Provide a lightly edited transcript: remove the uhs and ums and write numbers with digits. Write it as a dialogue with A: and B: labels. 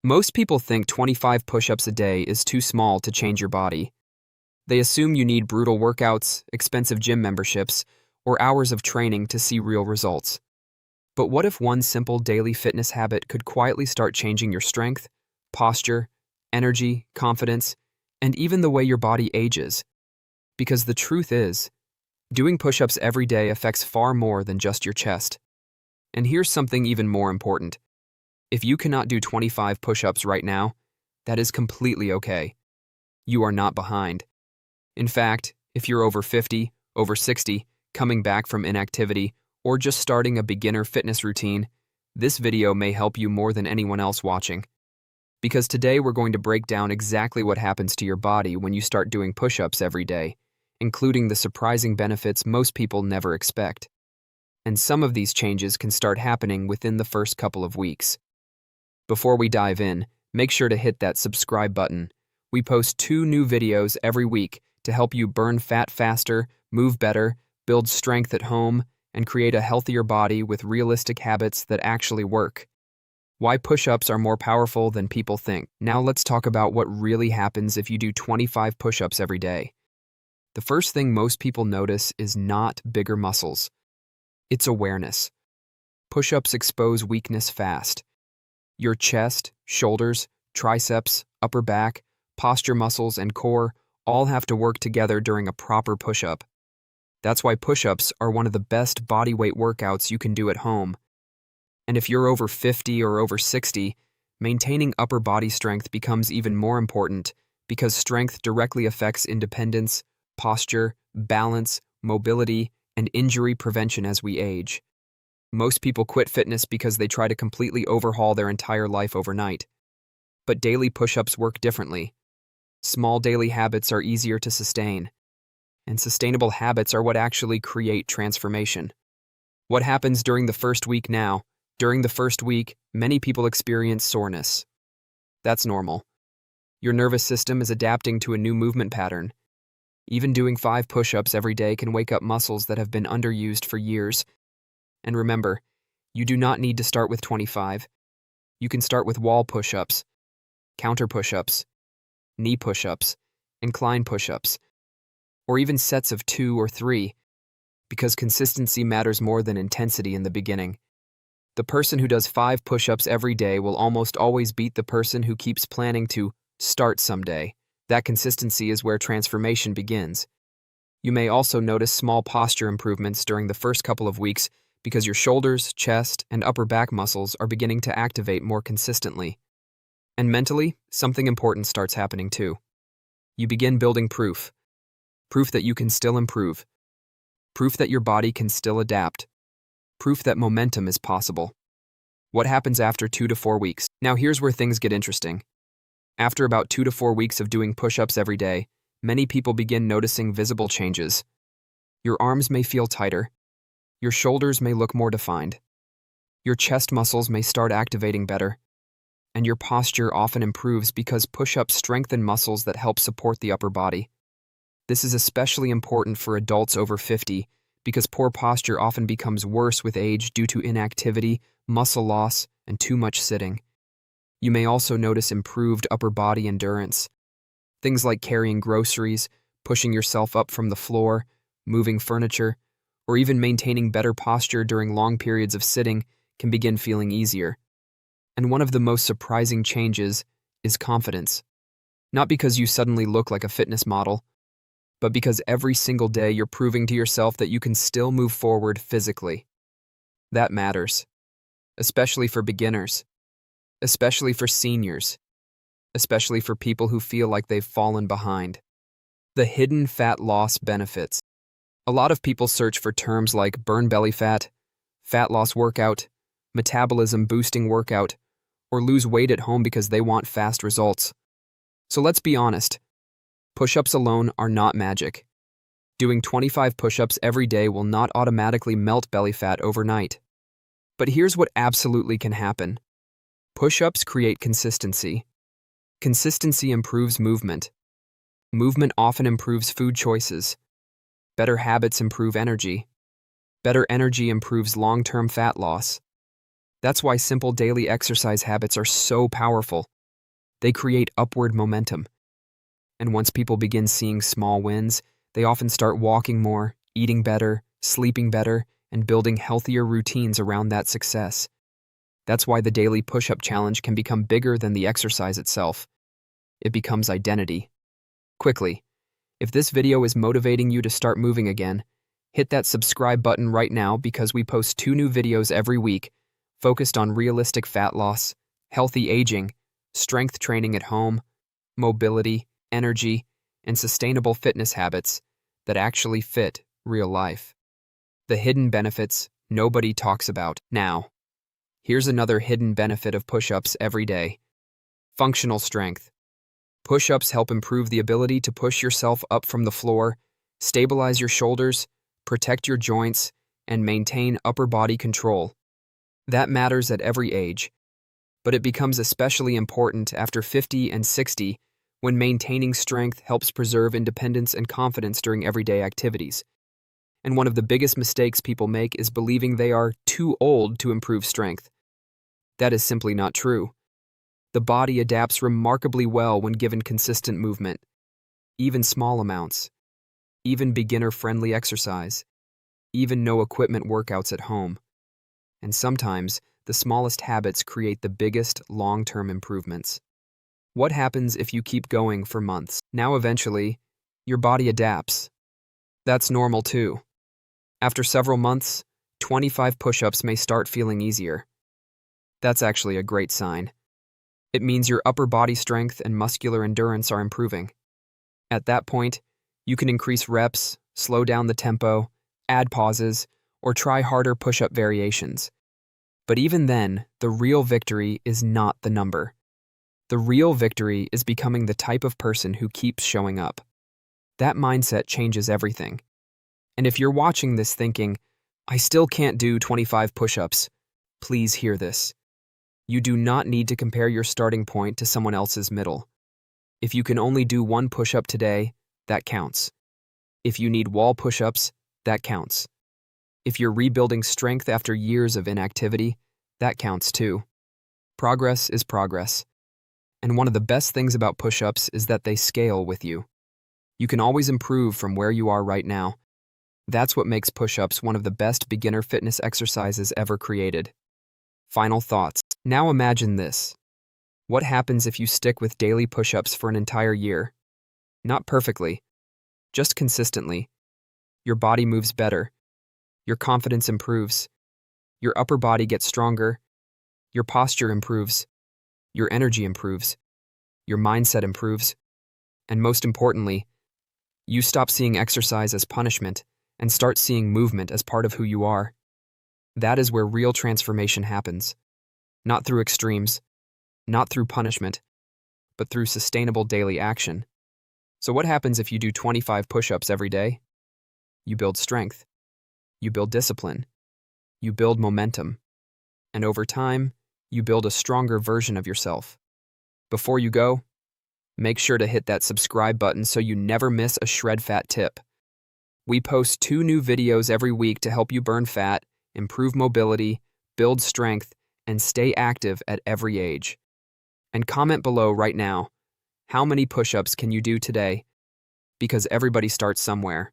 A: Most people think 25 push-ups a day is too small to change your body. They assume you need brutal workouts, expensive gym memberships, or hours of training to see real results. But what if one simple daily fitness habit could quietly start changing your strength, posture, energy, confidence, and even the way your body ages? Because the truth is, doing push-ups every day affects far more than just your chest. And here's something even more important. If you cannot do 25 push-ups right now, that is completely okay. You are not behind. In fact, if you're over 50, over 60, coming back from inactivity, or just starting a beginner fitness routine, this video may help you more than anyone else watching. Because today we're going to break down exactly what happens to your body when you start doing push-ups every day, including the surprising benefits most people never expect. And some of these changes can start happening within the first couple of weeks. Before we dive in, make sure to hit that subscribe button. We post 2 new videos every week to help you burn fat faster, move better, build strength at home, and create a healthier body with realistic habits that actually work. Why push-ups are more powerful than people think. Now let's talk about what really happens if you do 25 push-ups every day. The first thing most people notice is not bigger muscles. It's awareness. Push-ups expose weakness fast. Your chest, shoulders, triceps, upper back, posture muscles, and core all have to work together during a proper push-up. That's why push-ups are one of the best bodyweight workouts you can do at home. And if you're over 50 or over 60, maintaining upper body strength becomes even more important because strength directly affects independence, posture, balance, mobility, and injury prevention as we age. Most people quit fitness because they try to completely overhaul their entire life overnight. But daily push-ups work differently. Small daily habits are easier to sustain. And sustainable habits are what actually create transformation. What happens during the first week now? During the first week, many people experience soreness. That's normal. Your nervous system is adapting to a new movement pattern. Even doing 5 push-ups every day can wake up muscles that have been underused for years. And remember, you do not need to start with 25. You can start with wall push-ups, counter push-ups, knee push-ups, incline push-ups, or even sets of 2 or 3, because consistency matters more than intensity in the beginning. The person who does 5 push-ups every day will almost always beat the person who keeps planning to start someday. That consistency is where transformation begins. You may also notice small posture improvements during the first couple of weeks because your shoulders, chest, and upper back muscles are beginning to activate more consistently. And mentally, something important starts happening too. You begin building proof. Proof that you can still improve. Proof that your body can still adapt. Proof that momentum is possible. What happens after 2 to 4 weeks? Now here's where things get interesting. After about 2 to 4 weeks of doing push-ups every day, many people begin noticing visible changes. Your arms may feel tighter. Your shoulders may look more defined. Your chest muscles may start activating better. And your posture often improves because push-ups strengthen muscles that help support the upper body. This is especially important for adults over 50 because poor posture often becomes worse with age due to inactivity, muscle loss, and too much sitting. You may also notice improved upper body endurance. Things like carrying groceries, pushing yourself up from the floor, moving furniture, or even maintaining better posture during long periods of sitting can begin feeling easier. And one of the most surprising changes is confidence. Not because you suddenly look like a fitness model, but because every single day you're proving to yourself that you can still move forward physically. That matters, especially for beginners, especially for seniors, especially for people who feel like they've fallen behind. The hidden fat loss benefits. A lot of people search for terms like burn belly fat loss workout, metabolism boosting workout, or lose weight at home because they want fast results. So let's be honest. Push-ups alone are not magic. Doing 25 push-ups every day will not automatically melt belly fat overnight. But here's what absolutely can happen. Push-ups create consistency. Consistency improves movement. Movement often improves food choices. Better habits improve energy. Better energy improves long-term fat loss. That's why simple daily exercise habits are so powerful. They create upward momentum. And once people begin seeing small wins, they often start walking more, eating better, sleeping better, and building healthier routines around that success. That's why the daily push-up challenge can become bigger than the exercise itself. It becomes identity. Quickly, if this video is motivating you to start moving again, hit that subscribe button right now because we post 2 new videos every week focused on realistic fat loss, healthy aging, strength training at home, mobility, energy, and sustainable fitness habits that actually fit real life. The hidden benefits nobody talks about. Now, here's another hidden benefit of push-ups every day. Functional strength. Push-ups help improve the ability to push yourself up from the floor, stabilize your shoulders, protect your joints, and maintain upper body control. That matters at every age, but it becomes especially important after 50 and 60 when maintaining strength helps preserve independence and confidence during everyday activities. And one of the biggest mistakes people make is believing they are too old to improve strength. That is simply not true. The body adapts remarkably well when given consistent movement, even small amounts, even beginner-friendly exercise, even no equipment workouts at home. And sometimes, the smallest habits create the biggest long-term improvements. What happens if you keep going for months? Now eventually, your body adapts. That's normal too. After several months, 25 push-ups may start feeling easier. That's actually a great sign. It means your upper body strength and muscular endurance are improving. At that point, you can increase reps, slow down the tempo, add pauses, or try harder push-up variations. But even then, the real victory is not the number. The real victory is becoming the type of person who keeps showing up. That mindset changes everything. And if you're watching this thinking, I still can't do 25 push-ups, please hear this. You do not need to compare your starting point to someone else's middle. If you can only do 1 push-up today, that counts. If you need wall push-ups, that counts. If you're rebuilding strength after years of inactivity, that counts too. Progress is progress. And one of the best things about push-ups is that they scale with you. You can always improve from where you are right now. That's what makes push-ups one of the best beginner fitness exercises ever created. Final thoughts. Now imagine this. What happens if you stick with daily push-ups for an entire year? Not perfectly, just consistently. Your body moves better. Your confidence improves. Your upper body gets stronger. Your posture improves. Your energy improves. Your mindset improves. And most importantly, you stop seeing exercise as punishment and start seeing movement as part of who you are. That is where real transformation happens. Not through extremes, not through punishment, but through sustainable daily action. So what happens if you do 25 push-ups every day? You build strength. You build discipline. You build momentum. And over time, you build a stronger version of yourself. Before you go, make sure to hit that subscribe button so you never miss a shred fat tip. We post 2 new videos every week to help you burn fat, improve mobility, build strength, and stay active at every age. And comment below right now, how many push-ups can you do today? Because everybody starts somewhere.